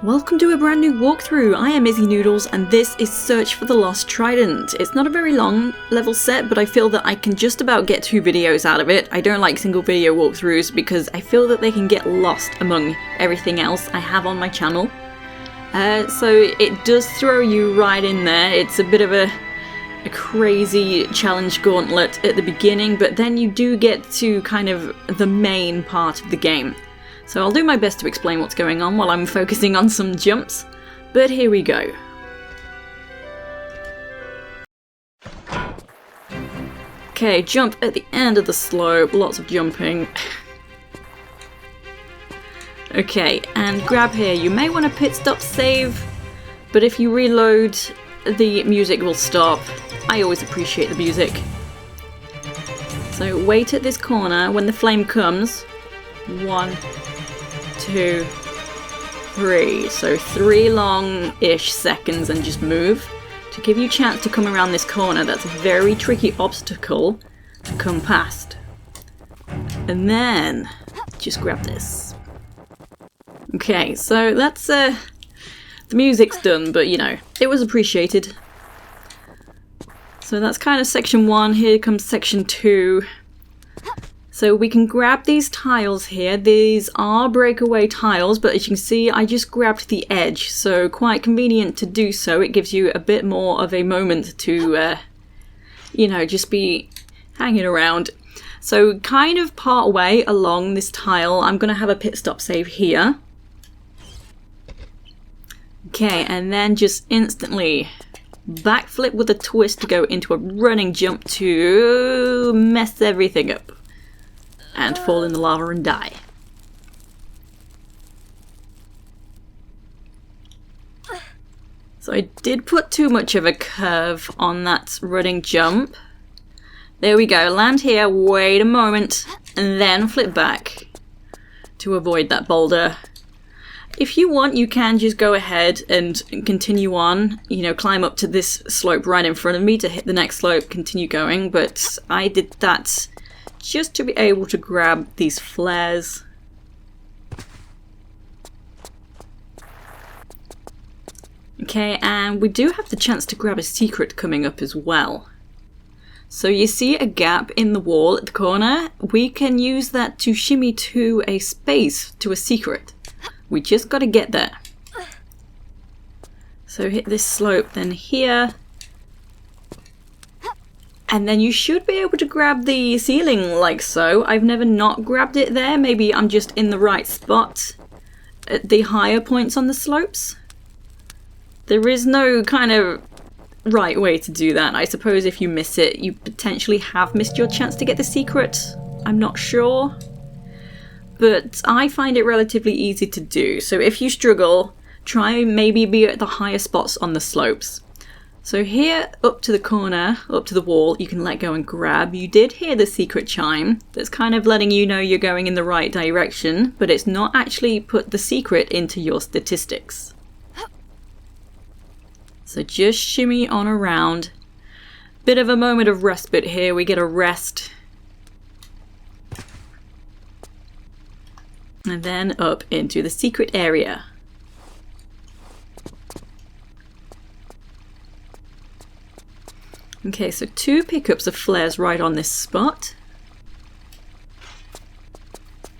Welcome to a brand new walkthrough. I am Izzy Noodles and this is Search for the Lost Trident. It's not a very long level set, but I feel that I can just about get 2 videos out of it. I don't like single video walkthroughs because I feel that they can get lost among everything else I have on my channel. So it does throw you right in there. It's a bit of a crazy challenge gauntlet at the beginning, but then you do get to kind of the main part of the game. So I'll do my best to explain what's going on while I'm focusing on some jumps, but here we go. Okay, jump at the end of the slope, lots of jumping. Okay, and grab here. You may want to pit stop save, but if you reload, the music will stop. I always appreciate the music. So wait at this corner. When the flame comes, 1, 2, 3. So 3 long-ish seconds and just move to give you a chance to come around this corner. That's a very tricky obstacle to come past. And then just grab this. Okay, so that's the music's done, but you know, it was appreciated. So that's kind of section 1. Here comes section 2. So we can grab these tiles here. These are breakaway tiles, but as you can see, I just grabbed the edge, so quite convenient to do so. It gives you a bit more of a moment to, you know, just be hanging around. So kind of part way along this tile, I'm going to have a pit stop save here. Okay, and then just instantly backflip with a twist to go into a running jump to mess everything up. And fall in the lava and die. So I did put too much of a curve on that running jump. There we go, land here, wait a moment, and then flip back to avoid that boulder. If you want, you can just go ahead and continue on, you know, climb up to this slope right in front of me to hit the next slope, continue going, but I did that just to be able to grab these flares. Okay, and we do have the chance to grab a secret coming up as well. So you see a gap in the wall at the corner? We can use that to shimmy to a space, to a secret. We just gotta get there. So hit this slope, then here. And then you should be able to grab the ceiling like so. I've never not grabbed it there. Maybe I'm just in the right spot at the higher points on the slopes. There is no kind of right way to do that. I suppose if you miss it, you potentially have missed your chance to get the secret. I'm not sure. But I find it relatively easy to do. So if you struggle, try maybe be at the higher spots on the slopes. So here, up to the corner, up to the wall, you can let go and grab. You did hear the secret chime. That's kind of letting you know you're going in the right direction, but it's not actually put the secret into your statistics. So just shimmy on around. Bit of a moment of respite here. We get a rest. And then up into the secret area. Okay, so 2 pickups of flares right on this spot.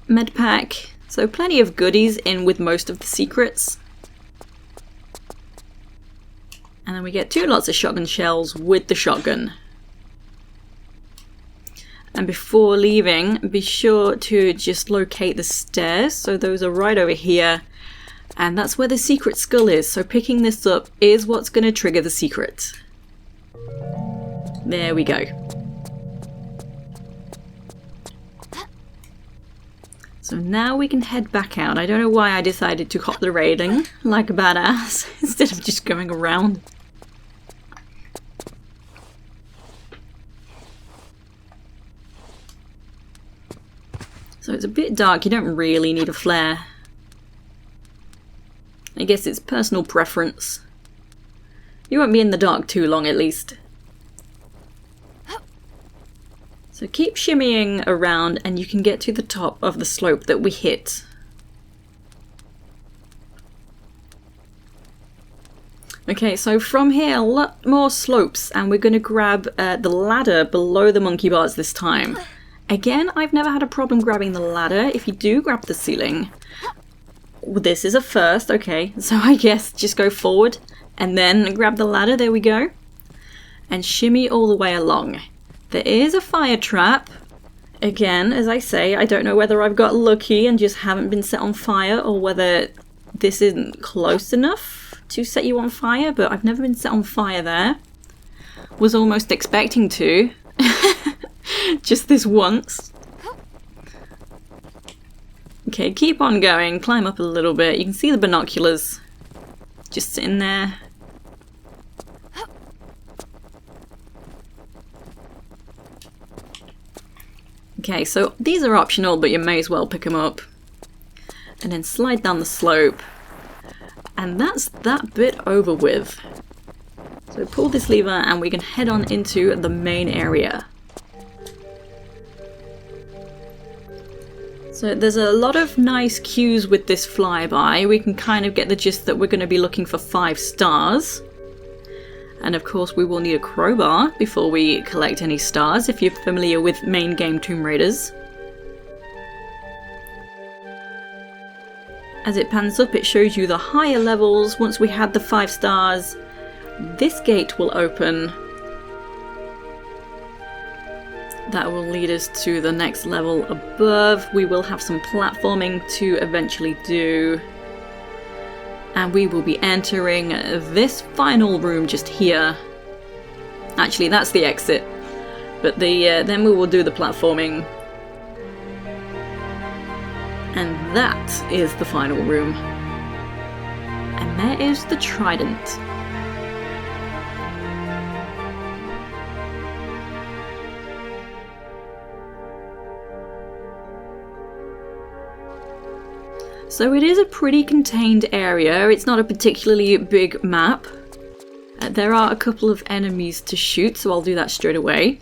Medpack, so plenty of goodies in with most of the secrets. And then we get 2 lots of shotgun shells with the shotgun. And before leaving, be sure to just locate the stairs. So those are right over here. And that's where the secret skull is. So picking this up is what's going to trigger the secret. There we go. So now we can head back out. I don't know why I decided to hop the railing like a badass instead of just going around. So it's a bit dark. You don't really need a flare. I guess it's personal preference. You won't be in the dark too long at least. So keep shimmying around and you can get to the top of the slope that we hit. Okay, so from here, a lot more slopes, and we're going to grab the ladder below the monkey bars this time. Again, I've never had a problem grabbing the ladder. If you do grab the ceiling, this is a first, okay, so I guess just go forward and then grab the ladder, there we go, and shimmy all the way along. There is a fire trap. Again, as I say, I don't know whether I've got lucky and just haven't been set on fire, or whether this isn't close enough to set you on fire, but I've never been set on fire there. Was almost expecting to. Just this once. Okay, keep on going, climb up a little bit. You can see the binoculars just sitting there. Okay, so these are optional, but you may as well pick them up. And then slide down the slope. And that's that bit over with. So pull this lever and we can head on into the main area. So there's a lot of nice cues with this flyby. We can kind of get the gist that we're going to be looking for 5 stars. And of course we will need a crowbar before we collect any stars, if you're familiar with main game Tomb Raiders. As it pans up, it shows you the higher levels. Once we had the 5 stars, this gate will open. That will lead us to the next level above. We will have some platforming to eventually do. And we will be entering this final room just here. Actually, that's the exit. But then we will do the platforming. And that is the final room. And there is the Trident. So it is a pretty contained area. It's not a particularly big map. There are a couple of enemies to shoot, so I'll do that straight away.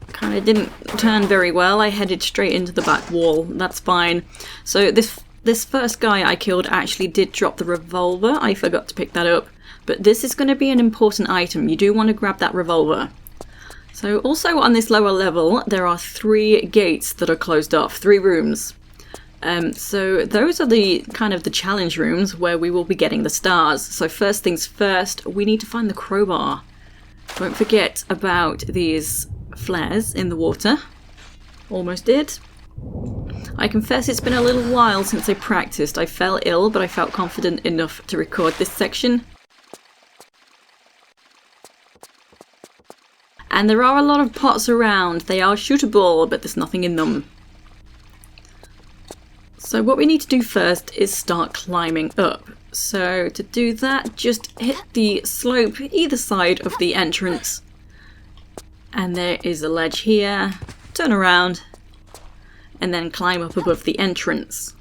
Kind of didn't turn very well. I headed straight into the back wall. That's fine. So this first guy I killed actually did drop the revolver. I forgot to pick that up. But this is going to be an important item. You do want to grab that revolver. So also on this lower level, there are 3 gates that are closed off. 3 rooms. So those are the kind of the challenge rooms where we will be getting the stars. So first things first, we need to find the crowbar. Don't forget about these flares in the water. Almost did. I confess it's been a little while since I practiced. I fell ill, but I felt confident enough to record this section. And there are a lot of pots around. They are shootable, but there's nothing in them. So what we need to do first is start climbing up. So to do that, just hit the slope either side of the entrance. And there is a ledge here. Turn around. And then climb up above the entrance.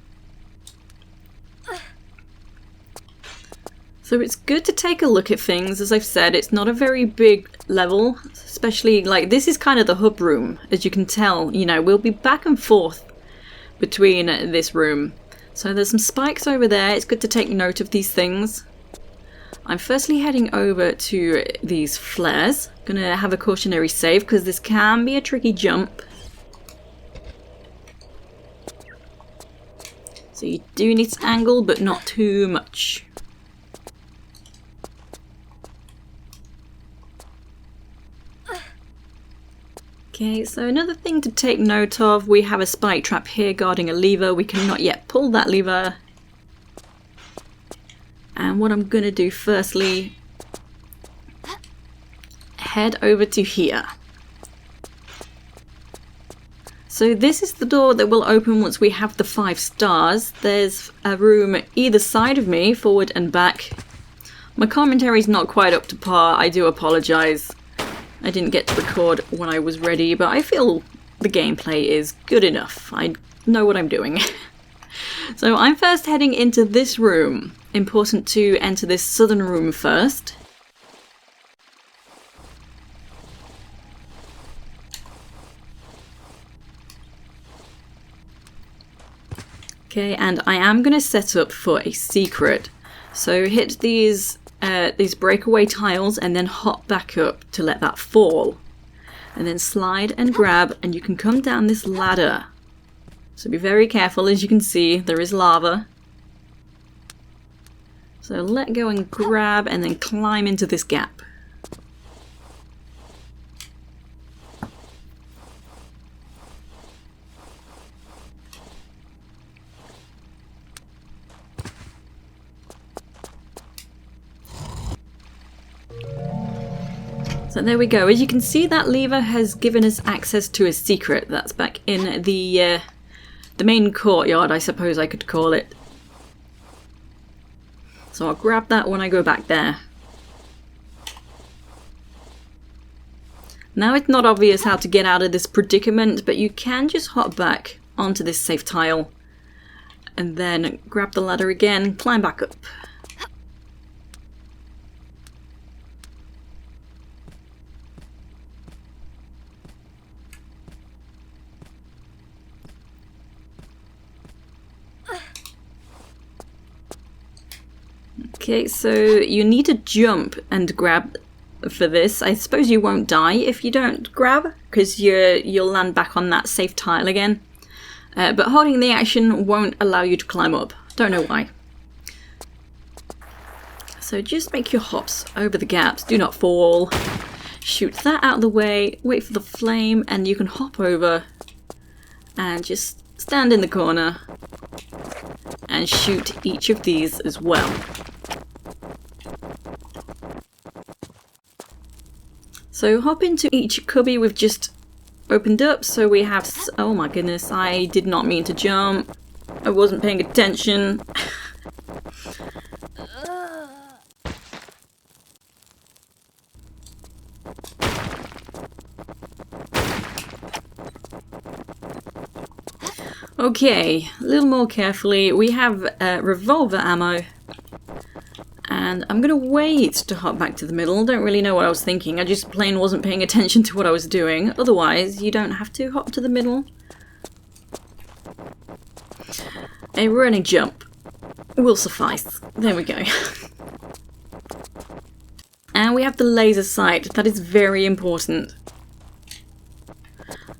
So it's good to take a look at things. As I've said, it's not a very big level. Especially, like, this is kind of the hub room. As you can tell, you know, we'll be back and forth between this room. So there's some spikes over there. It's good to take note of these things. I'm firstly heading over to these flares. Gonna have a cautionary save because this can be a tricky jump. So you do need to angle, but not too much. Okay, so another thing to take note of, we have a spike trap here guarding a lever. We cannot yet pull that lever. And what I'm going to do firstly, head over to here. So this is the door that will open once we have the 5 stars. There's a room either side of me, forward and back. My commentary's not quite up to par, I do apologise. I didn't get to record when I was ready, but I feel the gameplay is good enough. I know what I'm doing. So I'm first heading into this room. Important to enter this southern room first. Okay, and I am going to set up for a secret. So hit these breakaway tiles and then hop back up to let that fall. And then slide and grab, and you can come down this ladder. So be very careful. As you can see, there is lava. So let go and grab and then climb into this gap. So there we go. As you can see, that lever has given us access to a secret. That's back in the main courtyard, I suppose I could call it. So I'll grab that when I go back there. Now it's not obvious how to get out of this predicament, but you can just hop back onto this safe tile and then grab the ladder again, climb back up. Okay, so you need to jump and grab for this. I suppose you won't die if you don't grab, because you'll land back on that safe tile again. But holding the action won't allow you to climb up. Don't know why. So just make your hops over the gaps. Do not fall. Shoot that out of the way. Wait for the flame, and you can hop over and just stand in the corner and shoot each of these as well. So hop into each cubby we've just opened up. So we have, oh my goodness, I did not mean to jump. I wasn't paying attention. Okay, a little more carefully. We have revolver ammo. And I'm going to wait to hop back to the middle. Don't really know what I was thinking. I just plain wasn't paying attention to what I was doing. Otherwise, you don't have to hop to the middle. A running jump will suffice. There we go. And we have the Lasersight. That is very important.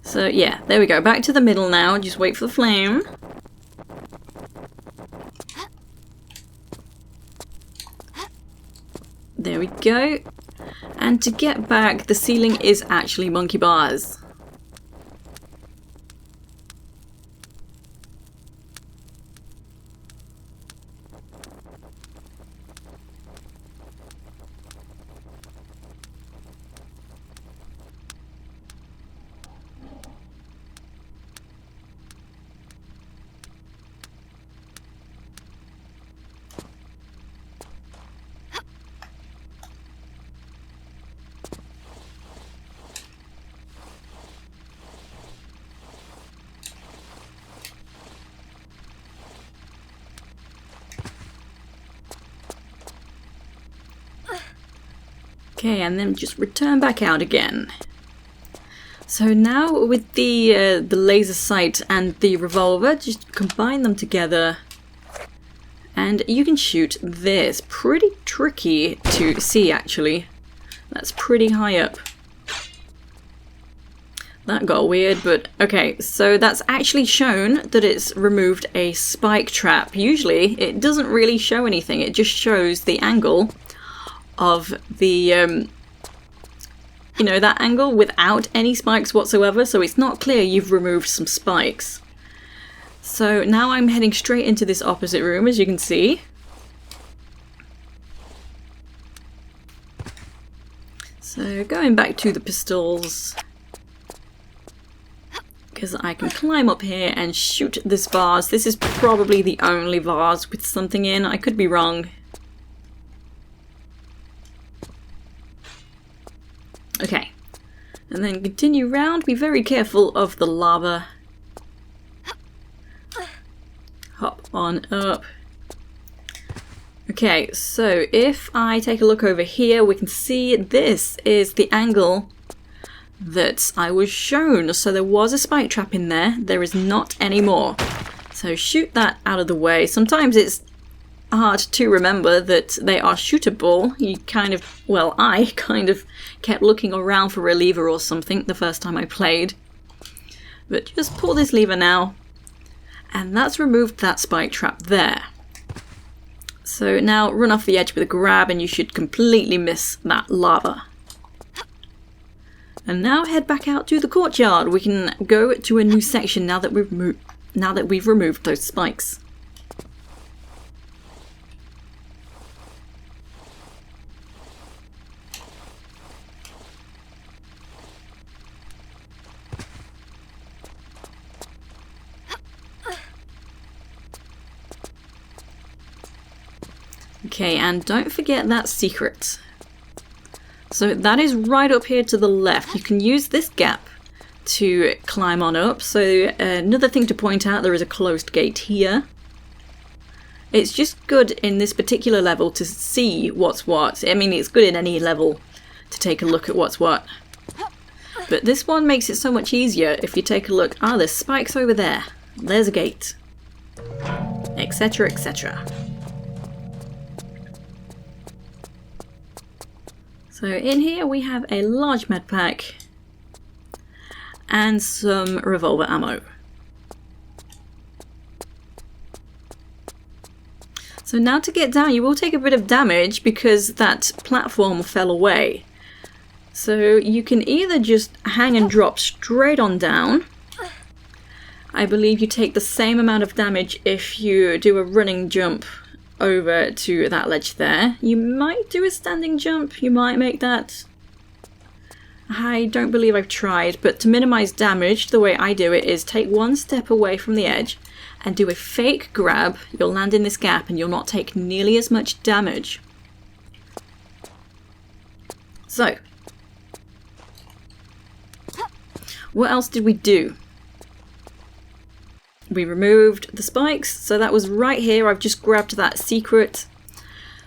So yeah, there we go. Back to the middle now. Just wait for the flame. There we go. And to get back, the ceiling is actually monkey bars. Okay, and then just return back out again. So now with the Lasersight and the revolver, just combine them together and you can shoot this. Pretty tricky to see actually. That's pretty high up. That got weird, but okay, so that's actually shown that it's removed a spike trap. Usually it doesn't really show anything, it just shows the angle of the, you know, that angle without any spikes whatsoever, so it's not clear you've removed some spikes. So now I'm heading straight into this opposite room, as you can see. So going back to the pistols, because I can climb up here and shoot this vase. This is probably the only vase with something in, I could be wrong. Okay. And then continue round. Be very careful of the lava. Hop on up. Okay, so if I take a look over here, we can see this is the angle that I was shown. So there was a spike trap in there. There is not anymore. So shoot that out of the way. Sometimes it's hard to remember that they are shootable. You kind of, well, I kind of kept looking around for a lever or something the first time I played. But just pull this lever now. And that's removed that spike trap there. So now run off the edge with a grab and you should completely miss that lava. And now head back out to the courtyard. We can go to a new section now that we've removed those spikes. Okay, and don't forget that secret. So that is right up here to the left. You can use this gap to climb on up. So another thing to point out, there is a closed gate here. It's just good in this particular level to see what's what. I mean, it's good in any level to take a look at what's what. But this one makes it so much easier if you take a look. Ah, there's spikes over there. There's a gate. Etc, etc. So in here we have a large med pack and some revolver ammo. So now to get down, you will take a bit of damage because that platform fell away. So you can either just hang and drop straight on down. I believe you take the same amount of damage if you do a running jump over to that ledge there. You might do a standing jump, you might make that. I don't believe I've tried, but to minimize damage, the way I do it is take one step away from the edge and do a fake grab. You'll land in this gap and you'll not take nearly as much damage. So, what else did we do? We removed the spikes, so that was right here. I've just grabbed that secret.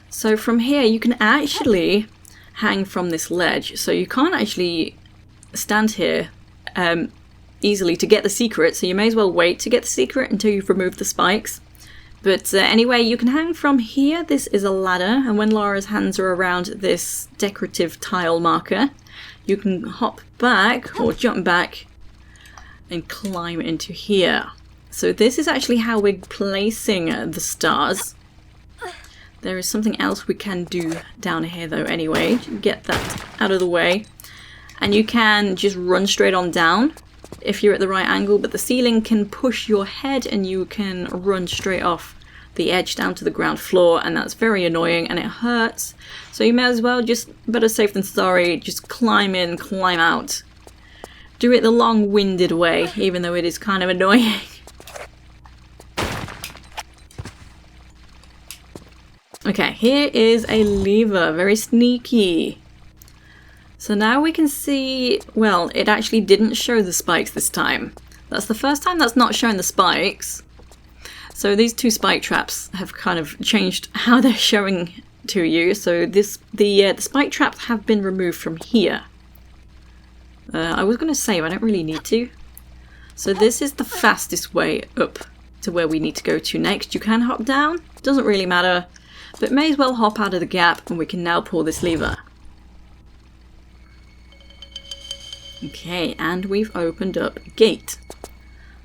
So from here you can actually hang from this ledge. So you can't actually stand here easily to get the secret, so you may as well wait to get the secret until you've removed the spikes. But anyway, you can hang from here. This is a ladder, and when Lara's hands are around this decorative tile marker, you can hop back or jump back and climb into here. So this is actually how we're placing the stars. There is something else we can do down here though anyway. Get that out of the way. And you can just run straight on down if you're at the right angle, but the ceiling can push your head and you can run straight off the edge down to the ground floor, and that's very annoying and it hurts. So you may as well, just better safe than sorry, just climb in, climb out. Do it the long-winded way, even though it is kind of annoying. Okay, here is a lever, very sneaky. So now we can see, well, it actually didn't show the spikes this time. That's the first time that's not shown the spikes. So these two spike traps have kind of changed how they're showing to you. So the spike traps have been removed from here. I was going to save, I don't really need to. So this is the fastest way up to where we need to go to next. You can hop down, doesn't really matter. But may as well hop out of the gap and we can now pull this lever. Okay, and we've opened up a gate.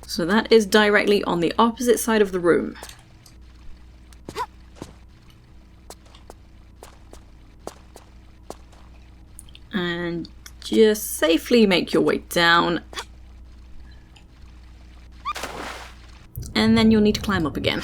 So that is directly on the opposite side of the room. And just safely make your way down. And then you'll need to climb up again.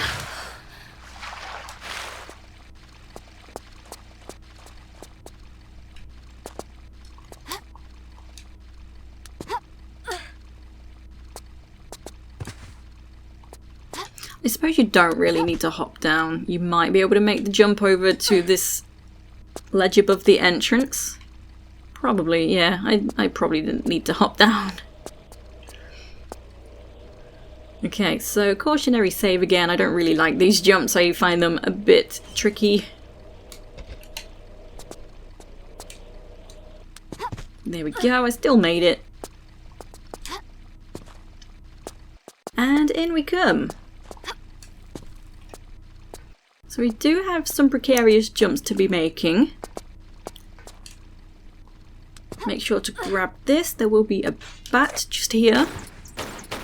I suppose you don't really need to hop down. You might be able to make the jump over to this ledge above the entrance. Probably, yeah. I probably didn't need to hop down. Okay, so cautionary save again. I don't really like these jumps. I find them a bit tricky. There we go. I still made it. And in we come. So we do have some precarious jumps to be making. Make sure to grab this. There will be a bat just here.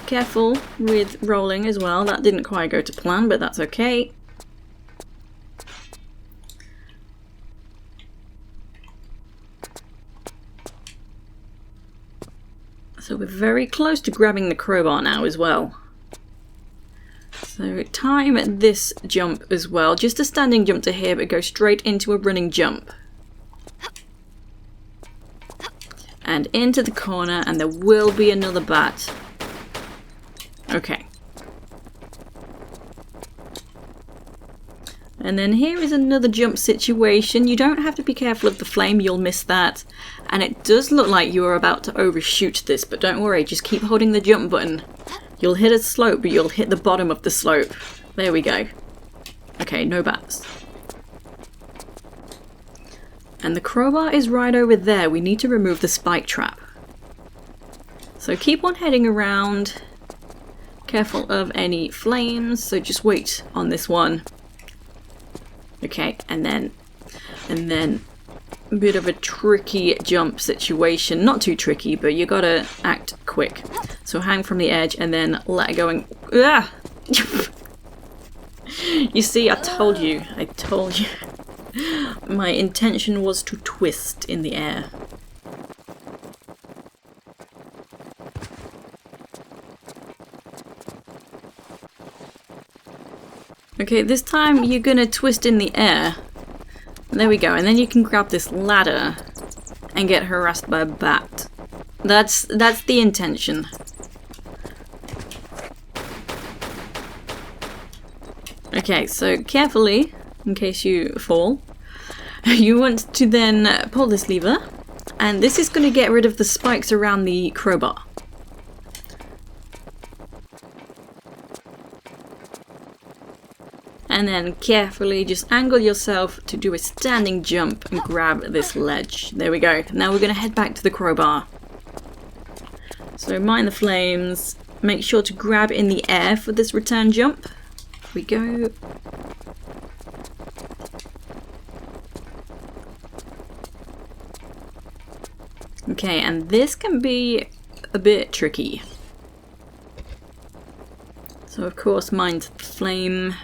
Careful with rolling as well. That didn't quite go to plan, but that's okay. So we're very close to grabbing the crowbar now as well. So time this jump as well. Just a standing jump to here, but go straight into a running jump. And into the corner, and there will be another bat. Okay. And then here is another jump situation. You don't have to be careful of the flame, you'll miss that. And it does look like you are about to overshoot this, but don't worry, just keep holding the jump button. You'll hit a slope, but you'll hit the bottom of the slope. There we go. Okay, no bats. And the crowbar is right over there. We need to remove the spike trap. So keep on heading around. Careful of any flames, so just wait on this one. Okay, and then a bit of a tricky jump situation. Not too tricky, but you gotta act quick. So hang from the edge and then let go and... Ah! You see, I told you. My intention was to twist in the air. Okay, this time you're gonna twist in the air. There we go, and then you can grab this ladder and get harassed by a bat. That's the intention. Okay, so carefully, in case you fall, you want to then pull this lever, and this is going to get rid of the spikes around the crowbar. And then carefully just angle yourself to do a standing jump and grab this ledge. There we go. Now we're going to head back to the crowbar. So mind the flames. Make sure to grab in the air for this return jump. Here we go. Okay, and this can be a bit tricky. So of course mind the flame.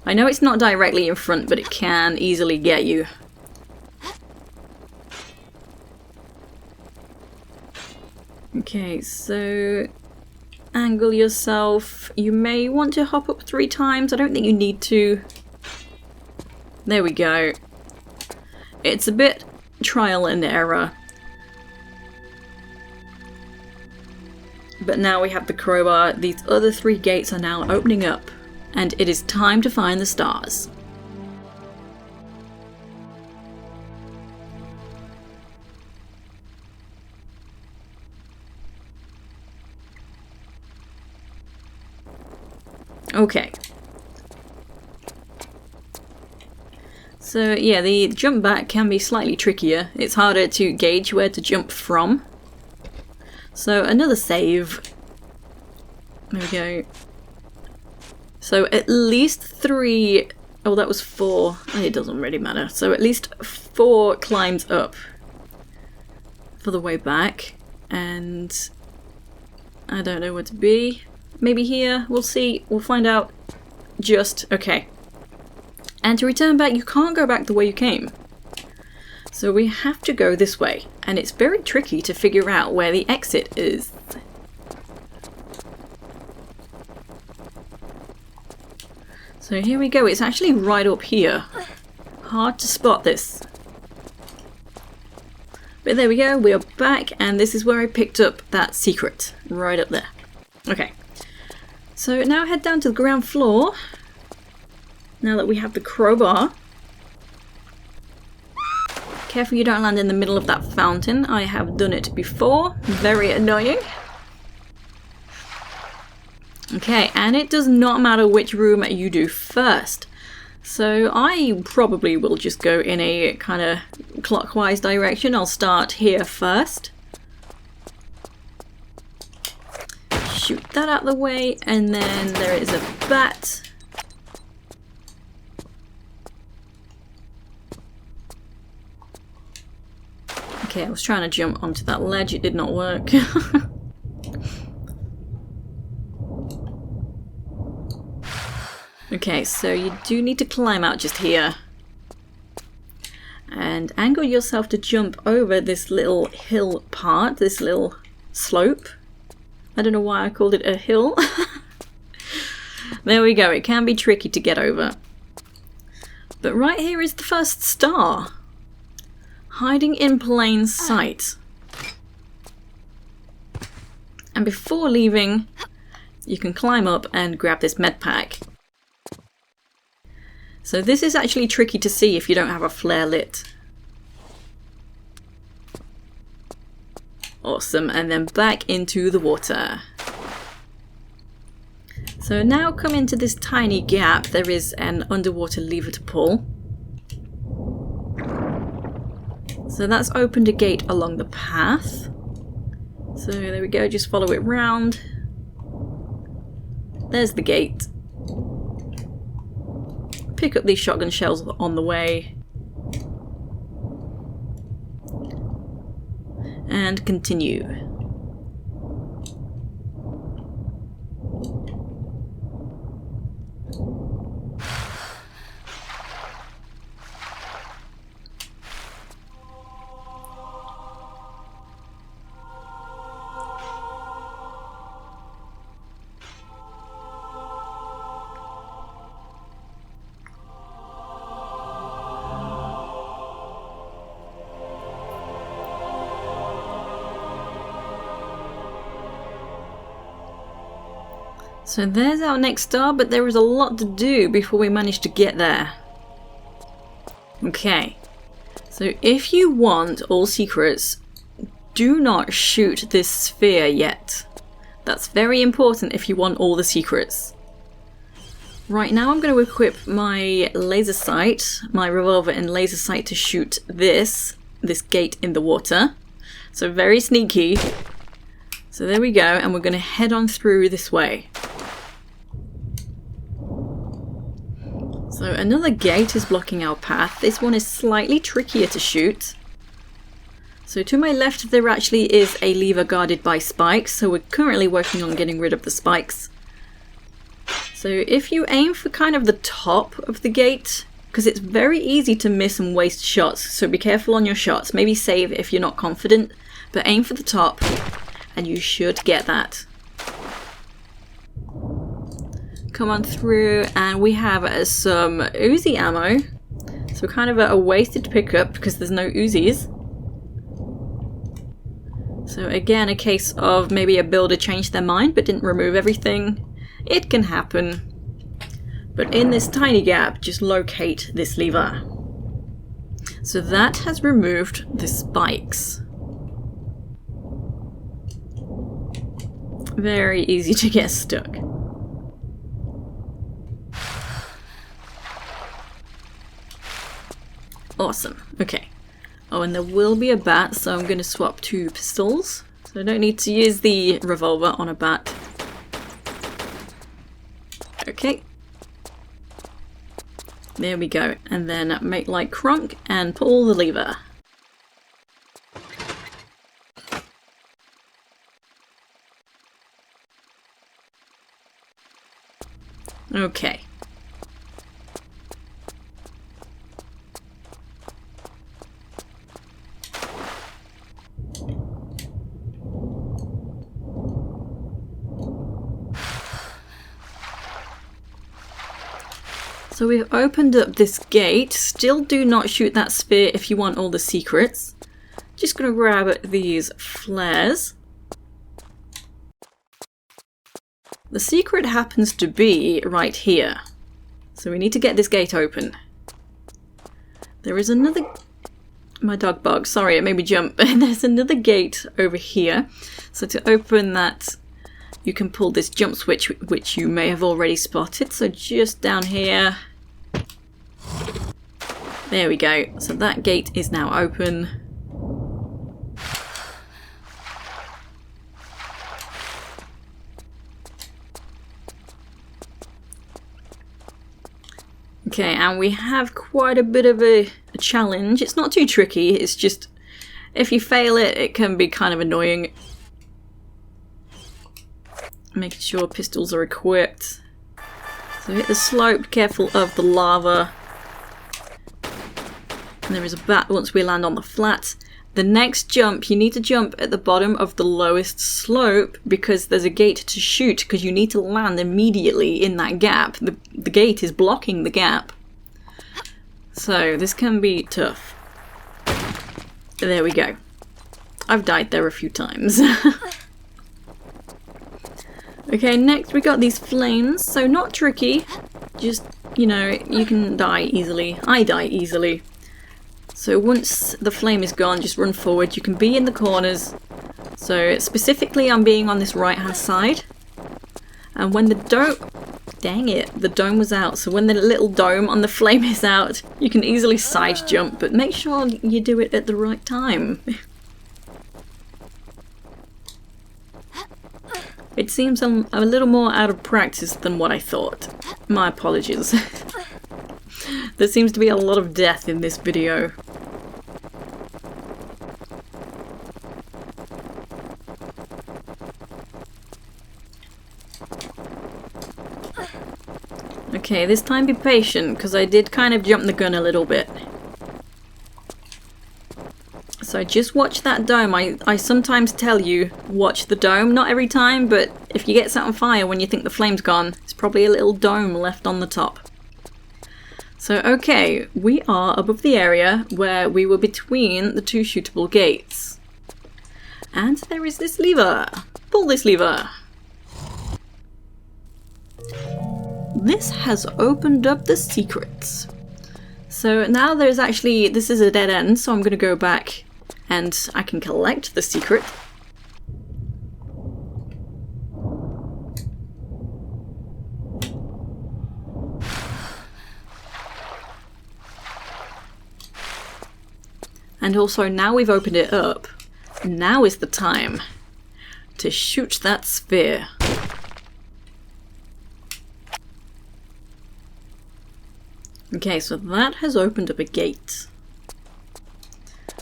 I know it's not directly in front, but it can easily get you. Okay, so angle yourself. You may want to hop up 3 times. I don't think you need to. There we go. It's a bit trial and error. But now we have the crowbar. These other 3 gates are now opening up. And it is time to find the stars. Okay. So yeah, the jump back can be slightly trickier. It's harder to gauge where to jump from. So another save. There we go. So at least 3... Oh, that was 4. It doesn't really matter. So at least 4 climbs up for the way back. And I don't know where to be. Maybe here. We'll see. We'll find out. Just... Okay. And to return back, you can't go back the way you came. So we have to go this way. And it's very tricky to figure out where the exit is. So here we go, it's actually right up here. Hard to spot this. But there we go, we are back, and this is where I picked up that secret. Right up there. Okay. So now head down to the ground floor. Now that we have the crowbar. Careful you don't land in the middle of that fountain. I have done it before. Very annoying. Okay, and it does not matter which room you do first. So I probably will just go in a kind of clockwise direction. I'll start here first. Shoot that out of the way, and then there is a bat. Okay, I was trying to jump onto that ledge, it did not work. Okay, so you do need to climb out just here. And angle yourself to jump over this little hill part, this little slope. I don't know why I called it a hill. There we go, it can be tricky to get over. But right here is the first star. Hiding in plain sight. And before leaving, you can climb up and grab this medpack. So this is actually tricky to see if you don't have a flare lit. Awesome, and then back into the water. So now come into this tiny gap. There is an underwater lever to pull. So that's opened a gate along the path. So there we go, just follow it round. There's the gate. Pick up these shotgun shells on the way. And continue. So there's our next star, but there is a lot to do before we manage to get there. Okay, so if you want all secrets, do not shoot this sphere yet. That's very important if you want all the secrets. Right now I'm going to equip my Lasersight, my Revolver and Lasersight to shoot this gate in the water. So very sneaky. So there we go, and we're going to head on through this way. So another gate is blocking our path. This one is slightly trickier to shoot. So to my left there actually is a lever guarded by spikes, so we're currently working on getting rid of the spikes. So if you aim for kind of the top of the gate, because it's very easy to miss and waste shots, so be careful on your shots. Maybe save if you're not confident, but aim for the top and you should get that. Come on through, and we have some Uzi ammo. So kind of a wasted pickup because there's no Uzis. So again, a case of maybe a builder changed their mind but didn't remove everything. It can happen. But in this tiny gap, just locate this lever. So that has removed the spikes. Very easy to get stuck. Awesome. Okay. Oh, and there will be a bat, so I'm going to swap to pistols. So I don't need to use the revolver on a bat. Okay. There we go. And then make like Kronk and pull the lever. Okay. So we've opened up this gate. Still do not shoot that sphere if you want all the secrets. Just gonna grab these flares. The secret happens to be right here. So we need to get this gate open. There is another... My dog barked. Sorry, it made me jump. There's another gate over here. So to open that, you can pull this jump switch, which you may have already spotted. So just down here. There we go. So that gate is now open. Okay, and we have quite a bit of a challenge. It's not too tricky, it's just if you fail it, it can be kind of annoying. Making sure pistols are equipped. So hit the slope, careful of the lava. And there is a bat once we land on the flat. The next jump, you need to jump at the bottom of the lowest slope because there's a gate to shoot because you need to land immediately in that gap. The gate is blocking the gap. So this can be tough. There we go. I've died there a few times. Okay, next we got these flames. So not tricky. Just, you know, you can die easily. I die easily. So once the flame is gone, just run forward. You can be in the corners. So specifically I'm being on this right hand side. And when the dome... Dang it, the dome was out. So when the little dome on the flame is out, you can easily side jump. But make sure you do it at the right time. It seems I'm a little more out of practice than what I thought. My apologies. There seems to be a lot of death in this video. Okay, this time be patient, because I did kind of jump the gun a little bit. So just watch that dome. I sometimes tell you, watch the dome. Not every time, but if you get set on fire when you think the flame's gone, it's probably a little dome left on the top. So okay, we are above the area where we were between the two shootable gates. And there is this lever. Pull this lever. This has opened up the secrets. So now there's actually, this is a dead end, so I'm going to go back and I can collect the secret. And also, now we've opened it up, now is the time to shoot that sphere. Okay, so that has opened up a gate.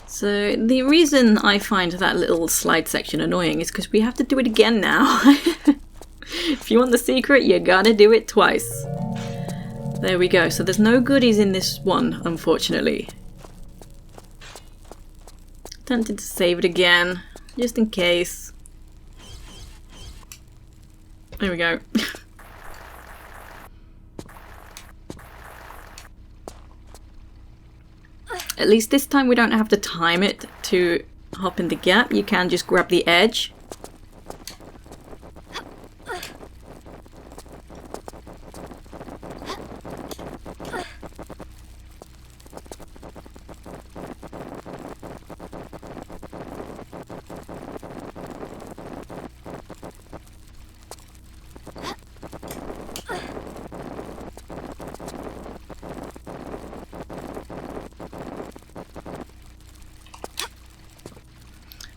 So the reason I find that little slide section annoying is because we have to do it again now. If you want the secret, you gotta do it twice. There we go, so there's no goodies in this one, unfortunately. Tempted to save it again, just in case. There we go. At least this time we don't have to time it to hop in the gap. You can just grab the edge.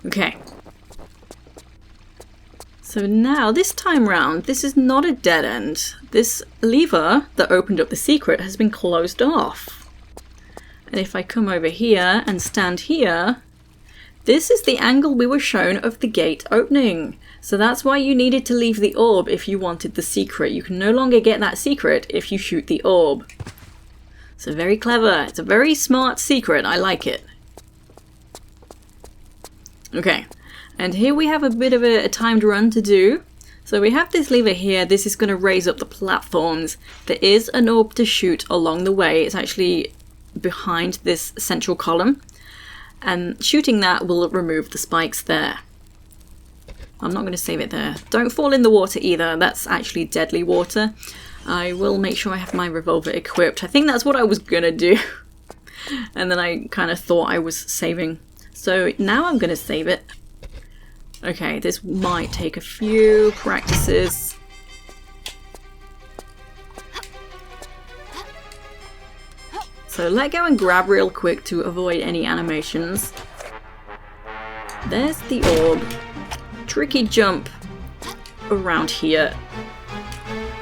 Okay. So now, this time round, this is not a dead end. This lever that opened up the secret has been closed off. And if I come over here and stand here, this is the angle we were shown of the gate opening. So that's why you needed to leave the orb if you wanted the secret. You can no longer get that secret if you shoot the orb. So very clever. It's a very smart secret. I like it. Okay, and here we have a bit of a timed run to do. So we have this lever here. This is going to raise up the platforms. There is an orb to shoot along the way. It's actually behind this central column. And shooting that will remove the spikes there. I'm not going to save it there. Don't fall in the water either. That's actually deadly water. I will make sure I have my revolver equipped. I think that's what I was going to do. And then I kind of thought I was saving. So now I'm going to save it. Okay, this might take a few practices. So let go and grab real quick to avoid any animations. There's the orb. Tricky jump around here.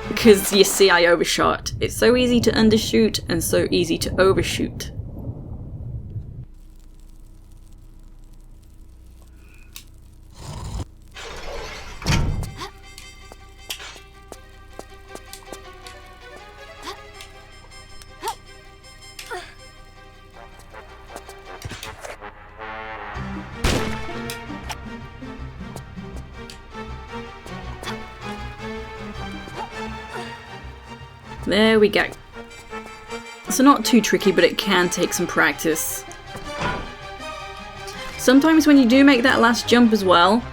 Because you see I overshot. It's so easy to undershoot and so easy to overshoot. There we go. So not too tricky, but it can take some practice. Sometimes when you do make that last jump as well,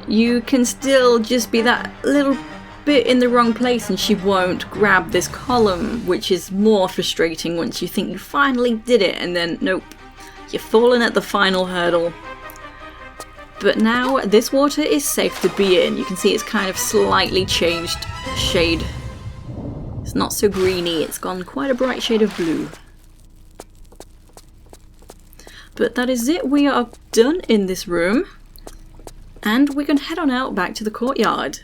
you can still just be that little bit in the wrong place and she won't grab this column, which is more frustrating once you think you finally did it and then nope, you've fallen at the final hurdle. But now this water is safe to be in. You can see it's kind of slightly changed shade. It's not so greeny, it's gone quite a bright shade of blue. But that is it, we are done in this room. And we can head on out back to the courtyard.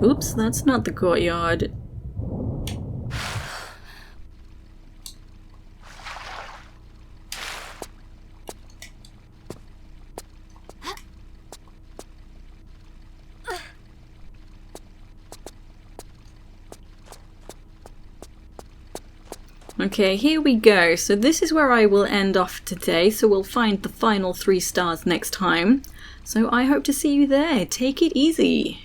Oops, that's not the courtyard. Okay, here we go. So this is where I will end off today. So we'll find the final 3 stars next time. So I hope to see you there. Take it easy.